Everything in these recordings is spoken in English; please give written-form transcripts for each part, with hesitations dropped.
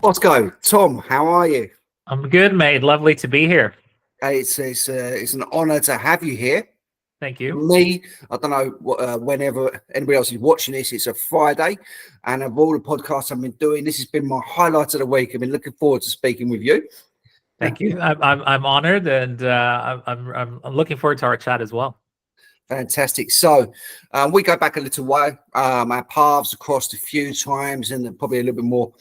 Bosco, Tom, how are you? I'm good, mate. Lovely to be here. It's an honour to have you here. Thank For you. me, I don't know whenever anybody else is watching this, it's a Friday, and of all the podcasts I've been doing, this has been my highlight of the week. I've been looking forward to speaking with you. Thank you. I'm honored, and I'm looking forward to our chat as well. Fantastic. So we go back a little way. Our paths crossed a few times, and probably a little bit more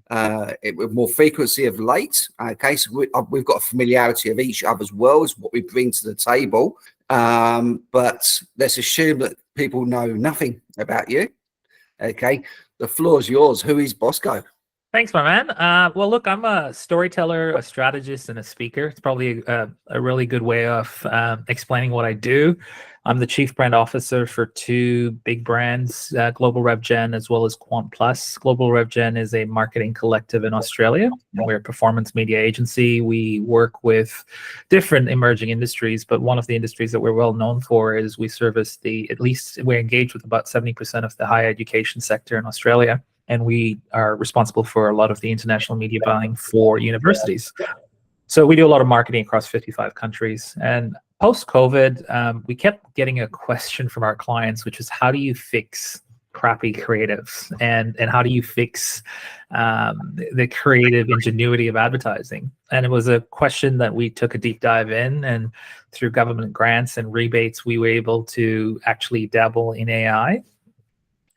with more frequency of late. Okay, so we've got a familiarity of each other's worlds, what we bring to the table. But let's assume that people know nothing about you. Okay, the floor's yours. Who is Bosco? Thanks, my man. Well, look, I'm a storyteller, a strategist, and a speaker. It's probably a really good way of explaining what I do. I'm the chief brand officer for two big brands, Global RevGen as well as Quant Plus. Global RevGen is a marketing collective in Australia. We're a performance media agency. We work with different emerging industries, but one of the industries that we're well known for is we service we're engaged with about 70% of the higher education sector in Australia. And we are responsible for a lot of the international media buying for universities. So we do a lot of marketing across 55 countries. And post-COVID, we kept getting a question from our clients, which is how do you fix crappy creatives? And how do you fix the creative ingenuity of advertising? And it was a question that we took a deep dive in, and through government grants and rebates, we were able to actually dabble in AI.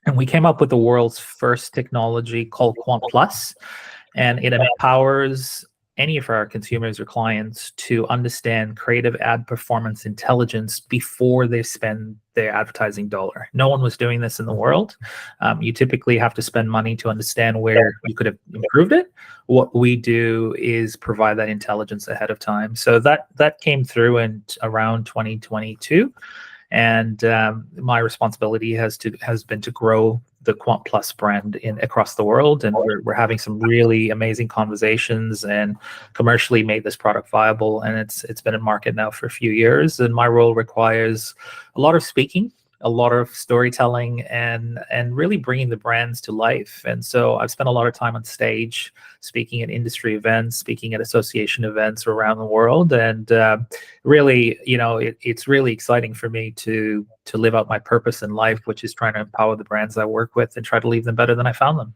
And we came up with the world's first technology called Quant Plus, and it empowers any of our consumers or clients to understand creative ad performance intelligence before they spend their advertising dollar. No one was doing this in the world. You typically have to spend money to understand where you could have improved it. What we do is provide that intelligence ahead of time. So that came through in around 2022. And my responsibility has been to grow the Quant Plus brand across the world, and we're having some really amazing conversations and commercially made this product viable. And it's been in market now for a few years. And my role requires a lot of speaking, a lot of storytelling, and really bringing the brands to life. And so I've spent a lot of time on stage, speaking at industry events, speaking at association events around the world, and really, it's really exciting for me to live out my purpose in life, which is trying to empower the brands I work with and try to leave them better than I found them.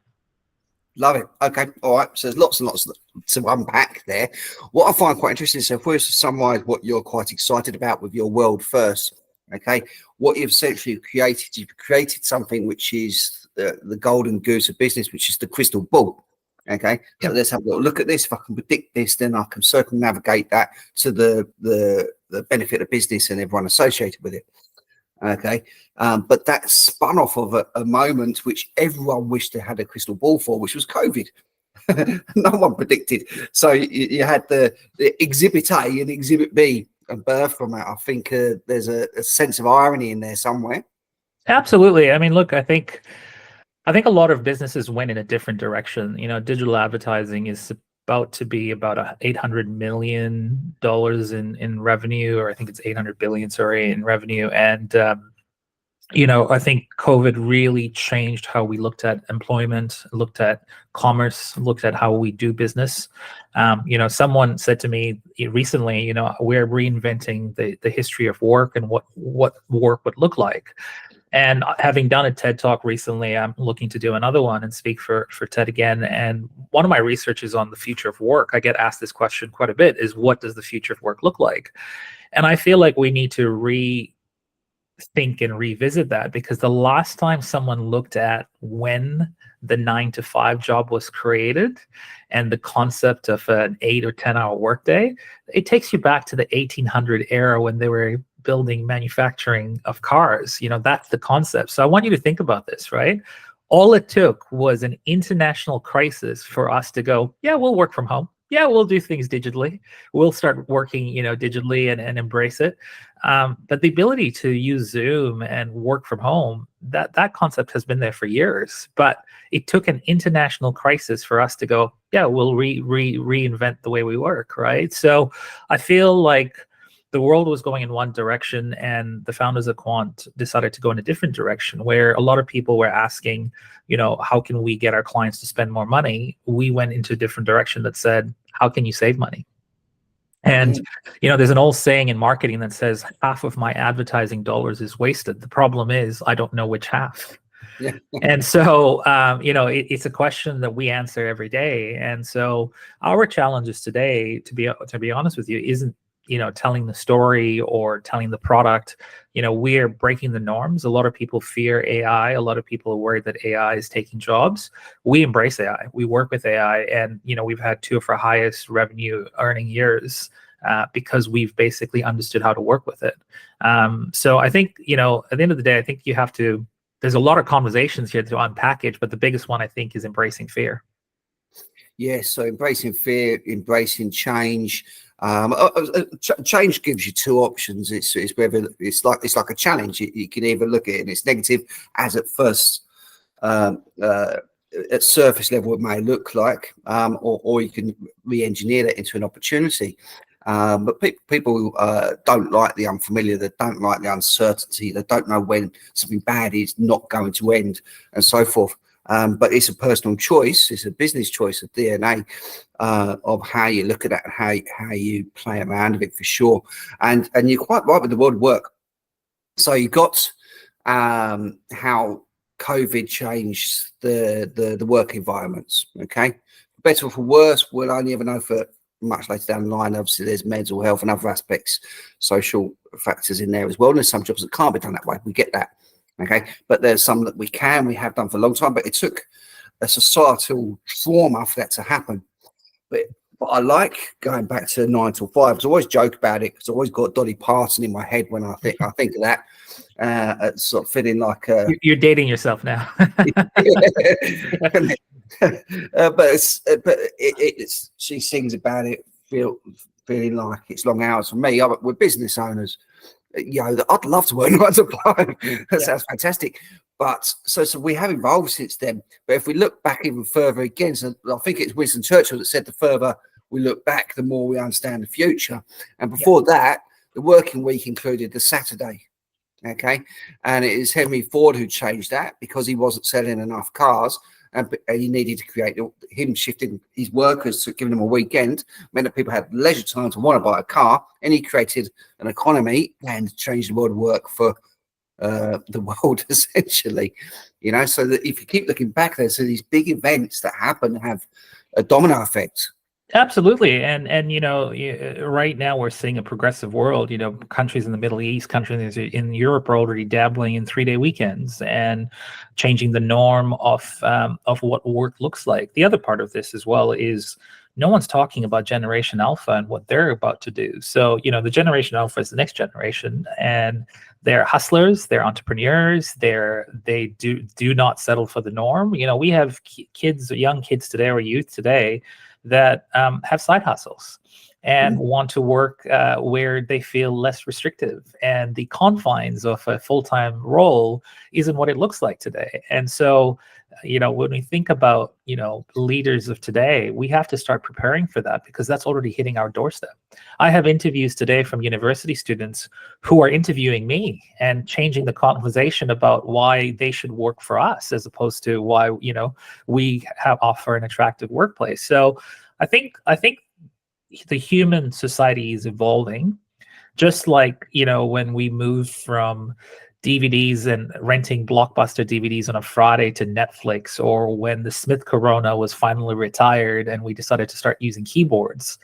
Love it. Okay. All right. So there's lots and lots to unpack there. What I find quite interesting, so if we were to summarize what you're quite excited about with your world first, okay, what you've essentially you've created something which is the golden goose of business, which is the crystal ball. Okay, so let's have a little look at this. If I can predict this, then I can circumnavigate that to the benefit of business and everyone associated with it. Okay, but that spun off of a moment which everyone wished they had a crystal ball for, which was COVID. No one predicted. So you had the Exhibit A and Exhibit B birth from that. I think there's a sense of irony in there somewhere. Absolutely. I mean, look, I think a lot of businesses went in a different direction. Digital advertising is about to be about $800 million in revenue, or I think it's 800 billion, in revenue. And I think COVID really changed how we looked at employment, looked at commerce, looked at how we do business. Someone said to me recently, we're reinventing the history of work and what work would look like. And having done a TED Talk recently, I'm looking to do another one and speak for TED again. And one of my research is on the future of work. I get asked this question quite a bit, is what does the future of work look like? And I feel like we need to rethink and revisit that, because the last time someone looked at when the 9-to-5 job was created and the concept of an 8 or 10-hour workday, it takes you back to the 1800 era when they were building manufacturing of cars. That's the concept. So I want you to think about this, right? All it took was an international crisis for us to go, yeah, we'll work from home. Yeah, we'll do things digitally. We'll start working, digitally and embrace it. But the ability to use Zoom and work from home, that concept has been there for years. But it took an international crisis for us to go, yeah, we'll reinvent the way we work, right? So I feel like the world was going in one direction, and the founders of Quant decided to go in a different direction, where a lot of people were asking, how can we get our clients to spend more money? We went into a different direction that said, how can you save money? And, there's an old saying in marketing that says half of my advertising dollars is wasted. The problem is I don't know which half. Yeah. And so, it's a question that we answer every day. And so our challenges today, to be honest with you, isn't, telling the story or telling the product. We are breaking the norms. A lot of people fear AI. A lot of people are worried that AI is taking jobs. We embrace AI. We work with AI, and, we've had 2 of our highest revenue earning years because we've basically understood how to work with it. So I think, at the end of the day, I think you have to, there's a lot of conversations here to unpackage, but the biggest one, I think, is embracing fear. Yes, so embracing fear, embracing change. Change gives you 2 options. It's whether it's like a challenge. You can either look at it and it's negative, as at first at surface level it may look like, or you can re-engineer that into an opportunity. But people don't like the unfamiliar, they don't like the uncertainty, they don't know when something bad is not going to end, and so forth. But it's a personal choice, it's a business choice, a DNA of how you look at that and how you play around with it, for sure. And you're quite right with the world of work. So you got how COVID changed the work environments. Okay, for better or for worse, we'll only ever know for much later down the line. Obviously, there's mental health and other aspects, social factors in there as well. And there's some jobs that can't be done that way. We get that. Okay, but there's some that we have done for a long time. But it took a societal trauma for that to happen. But I like going back to 9 till 5. I always joke about it because I always got Dolly Parton in my head when I think of that. Sort of feeling like you're dating yourself now. But she sings about it, feeling like it's long hours for me. We're business owners. I'd love to work 9 to 5. That sounds fantastic. But so we have evolved since then. But if we look back even further again, so I think it's Winston Churchill that said the further we look back, the more we understand the future. And before that, the working week included the Saturday. Okay, and it is Henry Ford who changed that because he wasn't selling enough cars, and he needed to create him shifting his workers to giving them a weekend meant that people had leisure time to want to buy a car, and he created an economy and changed the world of work for the world, essentially. So that if you keep looking back there, so these big events that happen have a domino effect. Absolutely. And right now we're seeing a progressive world. Countries in the Middle East, countries in Europe are already dabbling in 3-day weekends and changing the norm of what work looks like. The other part of this as well is no one's talking about Generation Alpha and what they're about to do. So, the Generation Alpha is the next generation, and they're hustlers, they're entrepreneurs, they do not settle for the norm. We have young kids today, or youth today, that have side hustles and want to work where they feel less restrictive, and the confines of a full-time role isn't what it looks like today. And so, when we think about, leaders of today, we have to start preparing for that, because that's already hitting our doorstep. I have interviews today from university students who are interviewing me and changing the conversation about why they should work for us, as opposed to why, we offer an attractive workplace. So I think the human society is evolving, just like, when we moved from DVDs and renting Blockbuster DVDs on a Friday to Netflix, or when the Smith Corona was finally retired and we decided to start using keyboards.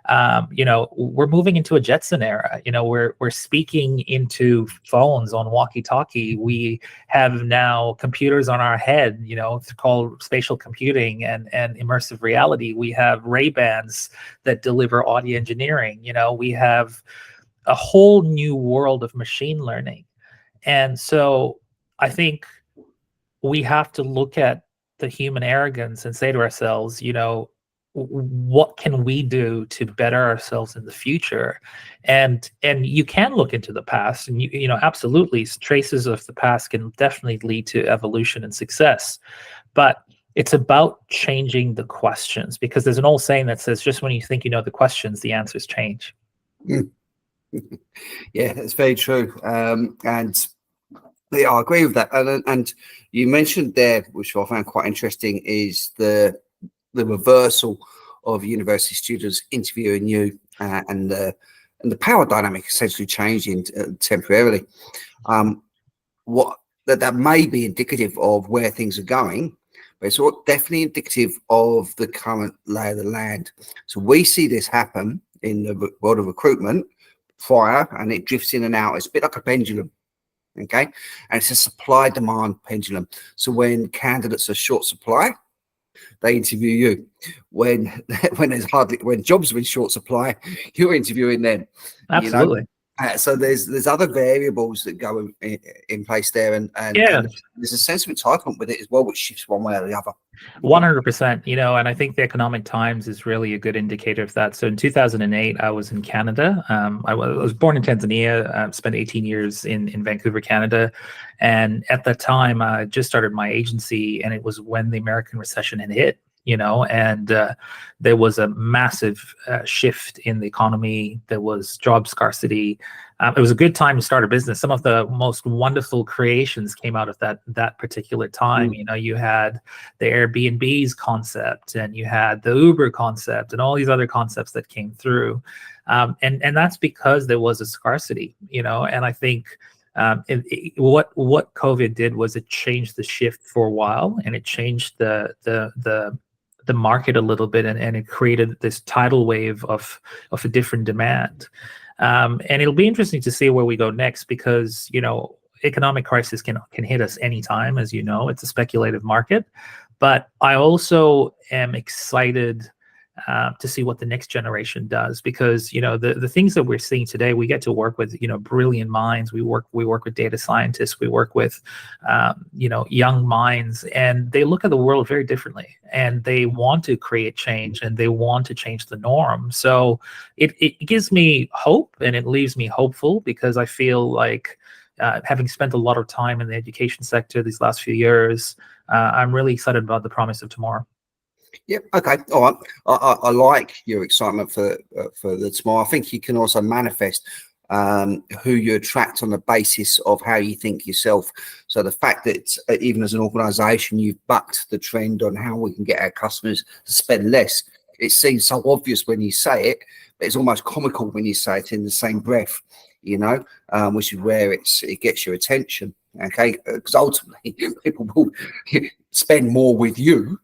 We're moving into a Jetson era. We're speaking into phones on walkie-talkie. We have now computers on our head, it's called spatial computing and immersive reality. We have Ray-Bans that deliver audio engineering. We have a whole new world of machine learning. And so I think we have to look at the human arrogance and say to ourselves, what can we do to better ourselves in the future? And you can look into the past, and absolutely, traces of the past can definitely lead to evolution and success. But it's about changing the questions, because there's an old saying that says, just when you think you know the questions, the answers change. Yeah, that's very true. And yeah, I agree with that. And you mentioned there, which I found quite interesting, is the reversal of university students interviewing you, and the power dynamic essentially changing temporarily. What that may be indicative of where things are going, but it's definitely indicative of the current lay of the land. So we see this happen in the world of recruitment prior, and it drifts in and out. It's a bit like a pendulum. Okay, and it's a supply demand pendulum. So when candidates are short supply, they interview you. When when jobs are in short supply, you're interviewing them. You know, Absolutely. so there's other variables that go in place there, Yeah. and there's a sense of entitlement with it as well, which shifts one way or the other. 100%, and I think the Economic Times is really a good indicator of that. So in 2008, I was in Canada. I was born in Tanzania, spent 18 years in Vancouver, Canada. And at that time, I just started my agency, and it was when the American recession had hit, and there was a massive shift in the economy. There was job scarcity. It was a good time to start a business. Some of the most wonderful creations came out of that particular time. You had the Airbnb's concept, and you had the Uber concept, and all these other concepts that came through. And that's because there was a scarcity, and I think what COVID did was it changed the shift for a while, and it changed the market a little bit, and it created this tidal wave of a different demand. And it'll be interesting to see where we go next, because economic crisis can hit us anytime. As it's a speculative market, but I also am excited to see what the next generation does, because the things that we're seeing today, we get to work with brilliant minds. We work with data scientists, we work with young minds, and they look at the world very differently, and they want to create change, and they want to change the norm. So it gives me hope, and it leaves me hopeful, because I feel like having spent a lot of time in the education sector these last few years, I'm really excited about the promise of tomorrow. Yeah. Okay. All right. I like your excitement for the tomorrow. I think you can also manifest who you attract on the basis of how you think yourself. So the fact that even as an organisation, you've bucked the trend on how we can get our customers to spend less. It seems so obvious when you say it, but it's almost comical when you say it in the same breath. Which is where it gets your attention. Okay, because ultimately people will spend more with you.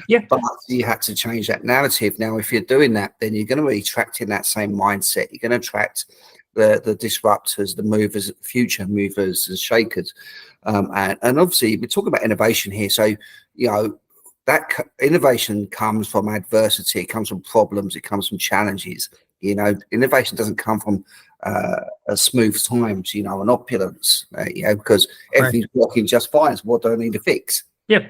Yeah. But you have to change that narrative. Now, if you're doing that, then you're going to be attracting that same mindset. You're going to attract the disruptors, the movers, future movers and shakers. And obviously we're talking about innovation here. So, that innovation comes from adversity, it comes from problems, it comes from challenges. Innovation doesn't come from a smooth times, and opulence, because everything's working just fine. So what do I need to fix? Yeah,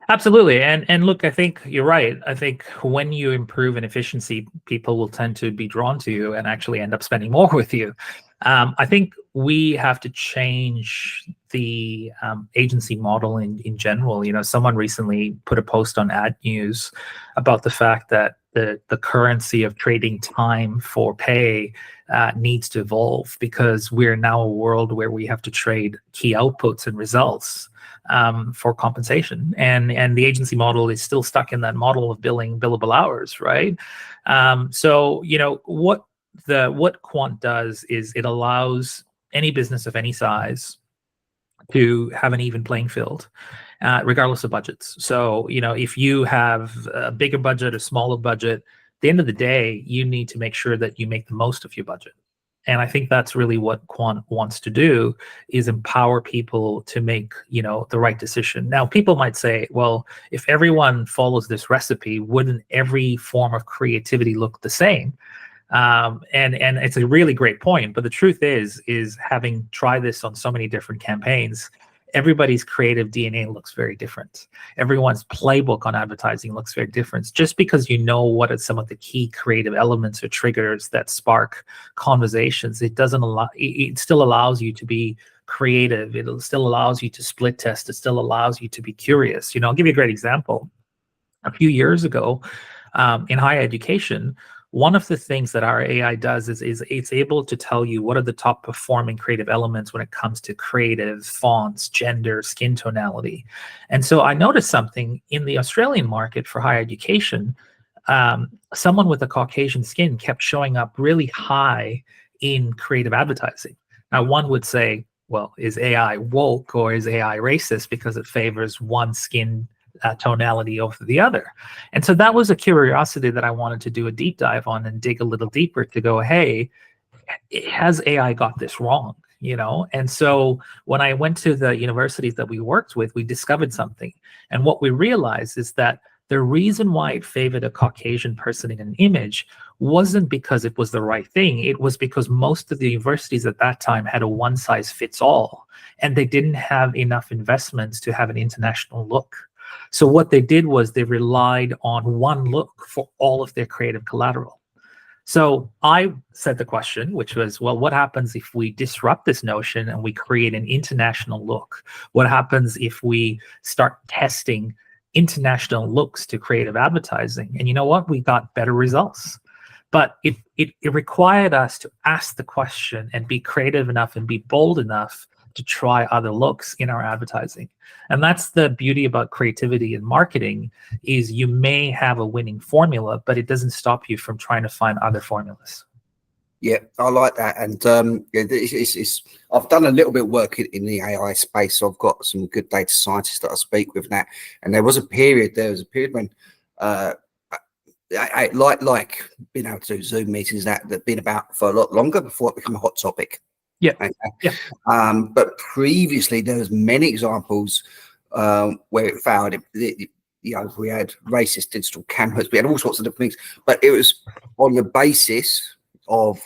absolutely. And look, I think you're right. I think when you improve in efficiency, people will tend to be drawn to you and actually end up spending more with you. I think we have to change the agency model in general. Someone recently put a post on Ad News about the fact that the currency of trading time for pay needs to evolve, because we're now a world where we have to trade key outputs and results for compensation, and the agency model is still stuck in that model of billing billable hours, right? So what Quant does is it allows any business of any size to have an even playing field, regardless of budgets. So, if you have a bigger budget or smaller budget, at the end of the day, you need to make sure that you make the most of your budget. And I think that's really what Quant wants to do, is empower people to make, the right decision. Now, people might say, well, if everyone follows this recipe, wouldn't every form of creativity look the same? And it's a really great point, but the truth is having tried this on so many different campaigns, everybody's creative DNA looks very different. Everyone's playbook on advertising looks very different. Just because you know what are some of the key creative elements or triggers that spark conversations, it still allows you to be creative. It still allows you to split test. It still allows you to be curious. I'll give you a great example. A few years ago, in higher education, one of the things that our AI does is it's able to tell you what are the top performing creative elements when it comes to creative, fonts, gender, skin tonality. And so I noticed something in the Australian market for higher education. Someone with a Caucasian skin kept showing up really high in creative advertising. Now, one would say, well, is AI woke or is AI racist because it favors one skin tonality over the other? And so that was a curiosity that I wanted to do a deep dive on and dig a little deeper to go, hey, has AI got this wrong? And so when I went to the universities that we worked with, we discovered something. And what we realized is that the reason why it favored a Caucasian person in an image wasn't because it was the right thing. It was because most of the universities at that time had a one-size-fits-all, and they didn't have enough investments to have an international look. So what they did was they relied on one look for all of their creative collateral. So I said the question, which was, well, what happens if we disrupt this notion and we create an international look? What happens if we start testing international looks to creative advertising? And you know what? We got better results. But it required us to ask the question and be creative enough and be bold enough to try other looks in our advertising. And that's the beauty about creativity and marketing, is you may have a winning formula, but it doesn't stop you from trying to find other formulas. Yeah, I like that. And I've done a little bit of work in the AI space. So I've got some good data scientists that I speak with now. And there was a period when I like being able to do Zoom meetings that been about for a lot longer before it became a hot topic. Yeah. Okay. Yeah. But previously there was many examples where it failed. We had racist digital cameras, we had all sorts of different things, but it was on the basis of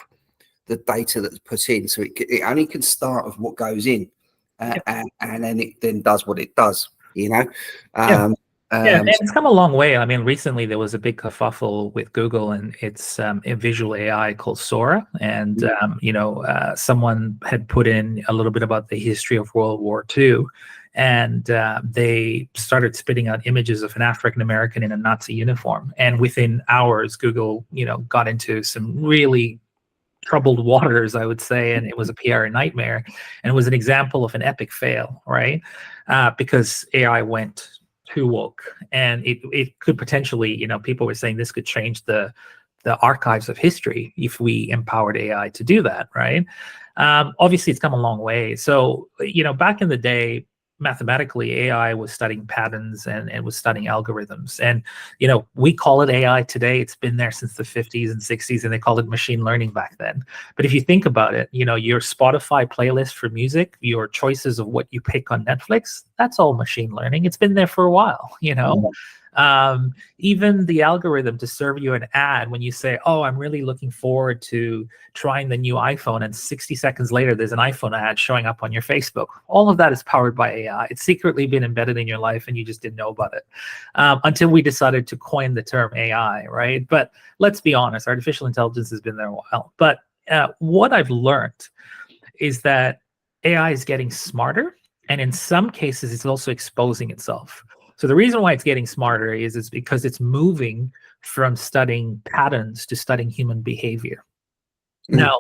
the data that's put in. So it only can start with what goes in, and then it then does what it does. And it's come a long way. I mean, recently there was a big kerfuffle with Google and its a visual AI called Sora, and someone had put in a little bit about the history of World War II, and they started spitting out images of an African American in a Nazi uniform, and within hours, Google got into some really troubled waters, I would say, and it was a PR nightmare, and it was an example of an epic fail, right? Because AI went too woke, and it could potentially, people were saying this could change the archives of history if we empowered AI to do that, right? Obviously, it's come a long way. So, back in the day, mathematically, AI was studying patterns and it was studying algorithms. And, we call it AI today. It's been there since the 50s and 60s, and they called it machine learning back then. But if you think about it, your Spotify playlist for music, your choices of what you pick on Netflix, that's all machine learning. It's been there for a while, Even the algorithm to serve you an ad when you say, oh, I'm really looking forward to trying the new iPhone, and 60 seconds later there's an iPhone ad showing up on your Facebook. All of that is powered by AI. It's secretly been embedded in your life and you just didn't know about it until we decided to coin the term AI, right? But let's be honest, artificial intelligence has been there a while. But what I've learned is that AI is getting smarter, and in some cases it's also exposing itself. So the reason why it's getting smarter is because it's moving from studying patterns to studying human behavior. Now,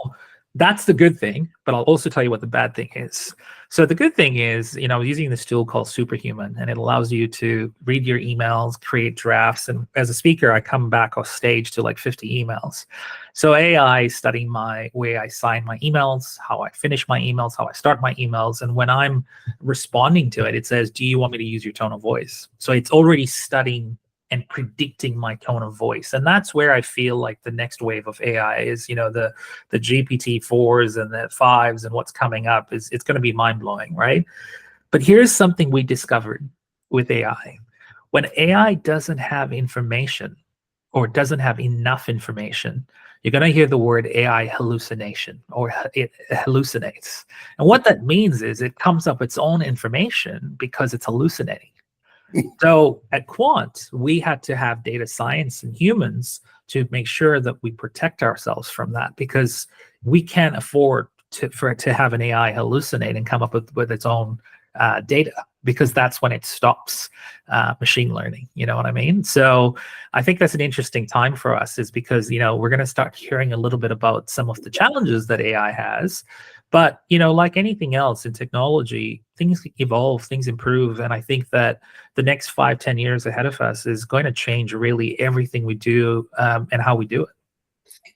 that's the good thing, but I'll also tell you what the bad thing is. So the good thing is, using this tool called Superhuman, and it allows you to read your emails, create drafts. And as a speaker, I come back off stage to like 50 emails. So AI is studying my way I sign my emails, how I finish my emails, how I start my emails. And when I'm responding to it, it says, do you want me to use your tone of voice? So it's already studying and predicting my tone of voice. And that's where I feel like the next wave of AI is, the GPT-4s and the 5s and what's coming up it's going to be mind-blowing, right? But here's something we discovered with AI. When AI doesn't have information or doesn't have enough information, you're going to hear the word AI hallucination, or it hallucinates. And what that means is it comes up with its own information because it's hallucinating. So at Quant, we had to have data science and humans to make sure that we protect ourselves from that, because we can't afford for it to have an AI hallucinate and come up with its own data. because that's when it stops machine learning. You know what I mean? So I think that's an interesting time for us, is because, you know, we're going to start hearing a little bit about some of the challenges that AI has. But, you know, like anything else in technology, things evolve, things improve. And I think that the next 5-10 years ahead of us is going to change really everything we do, and how we do it.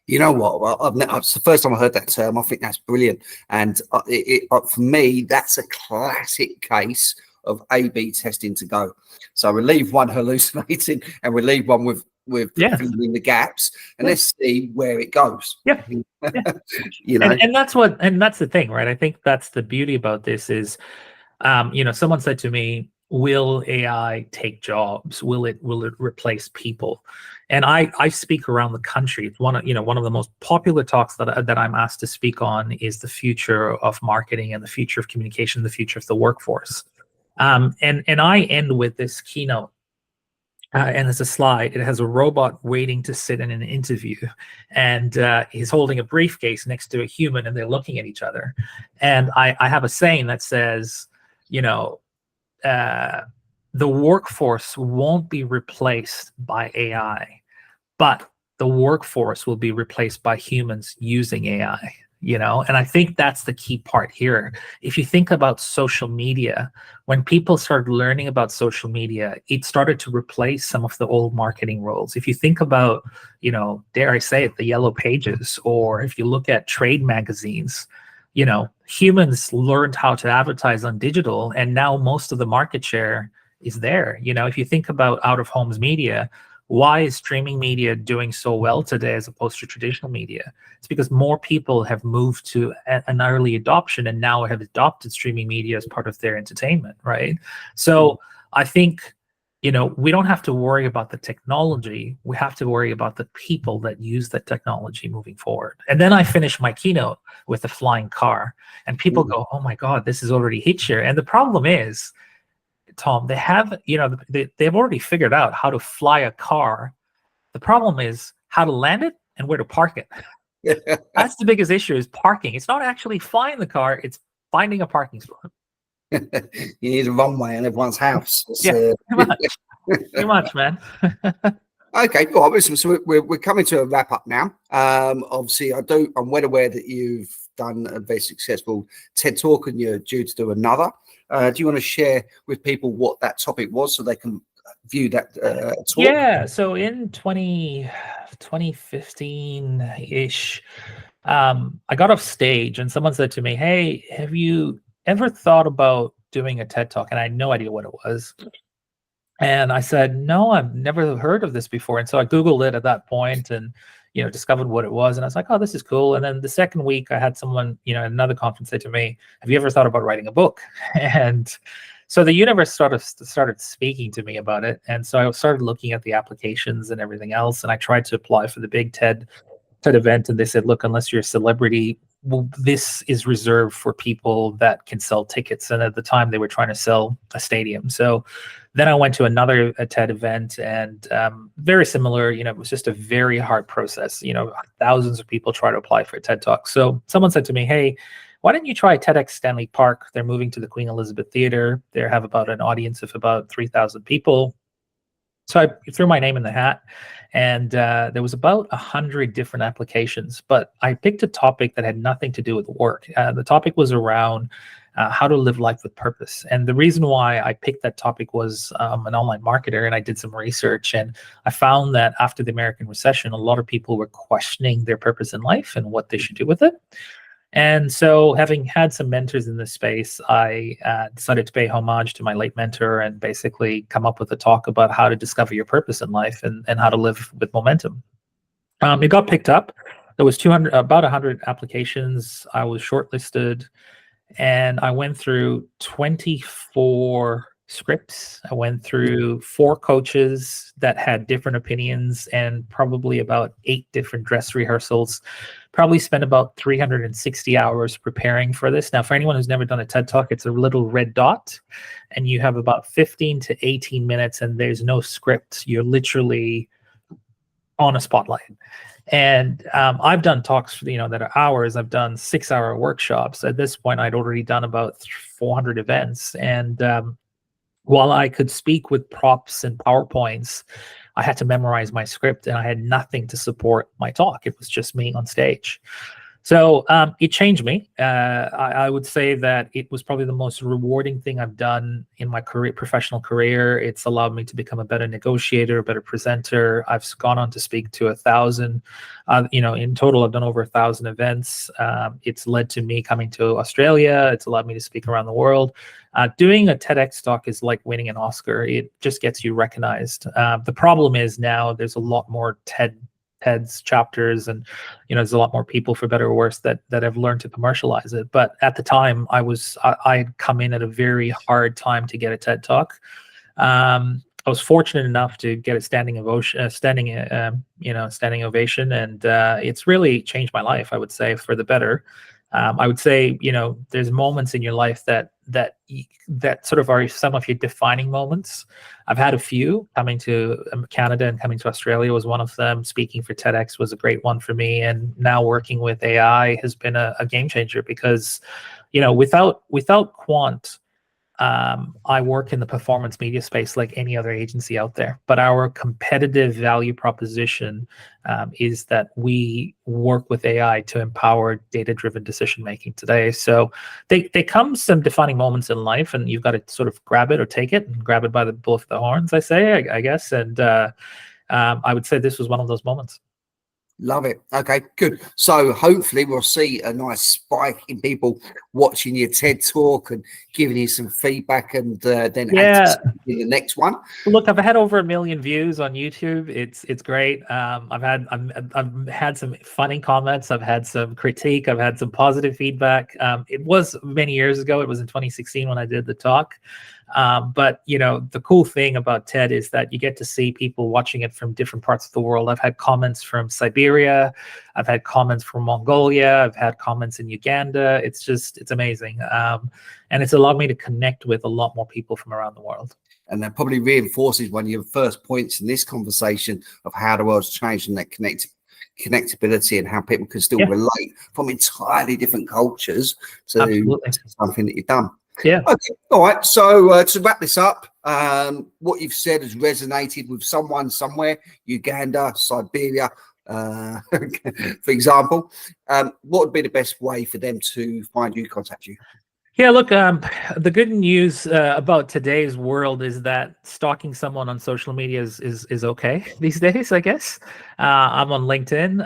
You know what? Well, it's the first time I heard that term. I think that's brilliant. And for me, that's a classic case of A/B testing to go. So we leave one hallucinating and we leave one with Yeah. filling the gaps, and let's see where it goes. Yeah. You know, and that's the thing, right? I think that's the beauty about this is, you know, someone said to me, will AI take jobs? Will it replace people? And I speak around the country. It's one of the most popular talks that I'm asked to speak on is the future of marketing and the future of communication, the future of the workforce. And I end with this keynote. And there's a slide. It has a robot waiting to sit in an interview, and he's holding a briefcase next to a human, and they're looking at each other. And I have a saying that says, you know, the workforce won't be replaced by AI, but the workforce will be replaced by humans using AI. You know, and I think that's the key part here. If you think about social media, when people started learning about social media, it started to replace some of the old marketing roles. If you think about, you know, dare I say it, the yellow pages, or if you look at trade magazines, you know, humans learned how to advertise on digital, and now most of the market share is there. You know, if you think about out of homes media, why is streaming media doing so well today as opposed to traditional media? It's because more people have moved to an early adoption and now have adopted streaming media as part of their entertainment, right? So I think, you know, we don't have to worry about the technology. We have to worry about the people that use that technology moving forward. And then I finish my keynote with a flying car, and people go, oh my God, this is already hit here. And the problem is, Tom, they have, you know, they've already figured out how to fly a car. The problem is how to land it and where to park it. That's the biggest issue, is parking. It's not actually flying the car, it's finding a parking spot. You need a runway in everyone's house. Yeah, pretty much, man. Okay, well, listen, so we're coming to a wrap up now. Obviously, I'm well aware that you've done a very successful TED Talk and you're due to do another. Do you want to share with people what that topic was so they can view that talk? Yeah, so in 2015-ish, I got off stage and someone said to me, hey, have you ever thought about doing a TED Talk? And I had no idea what it was. And I said, no, I've never heard of this before. And so I Googled it at that point and, you know, discovered what it was. And I was like, oh, this is cool. And then the second week I had someone, you know, at another conference say to me, have you ever thought about writing a book? And so the universe started speaking to me about it. And so I started looking at the applications and everything else. And I tried to apply for the big TED event. And they said, look, unless you're a celebrity, well, this is reserved for people that can sell tickets. And at the time they were trying to sell a stadium. So then I went to another TED event, and very similar, you know, it was just a very hard process. You know, thousands of people try to apply for a TED Talk. So someone said to me, hey, why don't you try TEDx Stanley Park? They're moving to the Queen Elizabeth Theater. They have about an audience of about 3,000 people. So I threw my name in the hat, and there was about 100 different applications, but I picked a topic that had nothing to do with work. The topic was around how to live life with purpose. And the reason why I picked that topic was an online marketer, and I did some research, and I found that after the American recession, a lot of people were questioning their purpose in life and what they should do with it. And so, having had some mentors in this space, I decided to pay homage to my late mentor and basically come up with a talk about how to discover your purpose in life and how to live with momentum. It got picked up. There was about 100 applications. I was shortlisted, and I went through 24 scripts. I went through 4 coaches that had different opinions, and probably about 8 different dress rehearsals. Probably spent about 360 hours preparing for this. Now, for anyone who's never done a TED Talk, it's a little red dot, and you have about 15 to 18 minutes, and there's no script. You're literally on a spotlight. And I've done talks, you know, that are hours. I've done 6-hour workshops. At this point, I'd already done about 400 events. And while I could speak with props and PowerPoints, I had to memorize my script, and I had nothing to support my talk. It was just me on stage. So it changed me. I would say that it was probably the most rewarding thing I've done in my professional career. It's allowed me to become a better negotiator, a better presenter. I've gone on to speak to 1,000. In total, I've done over 1,000 events. It's led to me coming to Australia. It's allowed me to speak around the world. Doing a TEDx talk is like winning an Oscar. It just gets you recognized. The problem is now there's a lot more TED's chapters, and there's a lot more people, for better or worse, that have learned to commercialize it. But at the time, I had come in at a very hard time to get a TED talk. I was fortunate enough to get a standing ovation, and it's really changed my life, I would say, for the better. I would say, there's moments in your life that sort of are some of your defining moments. I've had a few. Coming to Canada and coming to Australia was one of them. Speaking for TEDx was a great one for me. And now working with AI has been a game changer, because, without Quant, I work in the performance media space like any other agency out there. But our competitive value proposition is that we work with AI to empower data-driven decision-making today. So they come some defining moments in life, and you've got to sort of grab it or take it, and grab it by both the horns, I guess. And I would say this was one of those moments. Love it. Okay, good. So hopefully we'll see a nice spike in people watching your TED talk and giving you some feedback, and then in the next one. Look, I've had over 1 million views on YouTube. It's great. I've had some funny comments. I've had some critique. I've had some positive feedback. It was many years ago. It was in 2016 when I did the talk. But the cool thing about TED is that you get to see people watching it from different parts of the world. I've had comments from Siberia. I've had comments from Mongolia. I've had comments in Uganda. It's amazing. And it's allowed me to connect with a lot more people from around the world. And that probably reinforces one of your first points in this conversation of how the world's changed, and that connectability, and how people can still relate from entirely different cultures to something that you've done. Yeah. Okay. All right. So to wrap this up, what you've said has resonated with someone somewhere, Uganda, Siberia, for example. What would be the best way for them to find you, contact you? Yeah, look, the good news about today's world is that stalking someone on social media is okay these days, I guess. I'm on LinkedIn.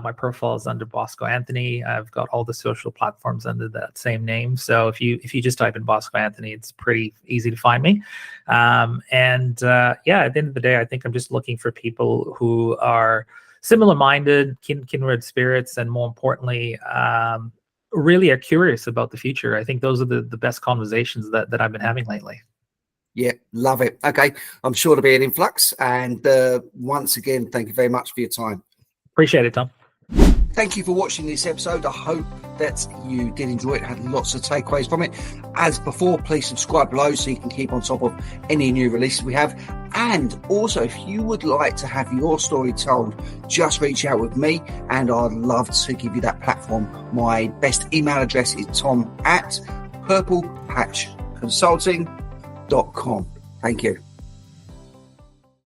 My profile is under Bosco Anthony. I've got all the social platforms under that same name. So if you just type in Bosco Anthony, it's pretty easy to find me. At the end of the day, I think I'm just looking for people who are similar-minded, kindred spirits, and more importantly, really are curious about the future. I think those are the best conversations that I've been having lately. Yeah, love it. Okay, I'm sure there'll be an influx. And once again, thank you very much for your time. Appreciate it, Tom. Thank you for watching this episode. I hope that you did enjoy it, had lots of takeaways from it. As before, please subscribe below so you can keep on top of any new releases we have. And also, if you would like to have your story told, just reach out with me and I'd love to give you that platform. My best email address is tom@purplepatchconsulting.com. Thank you.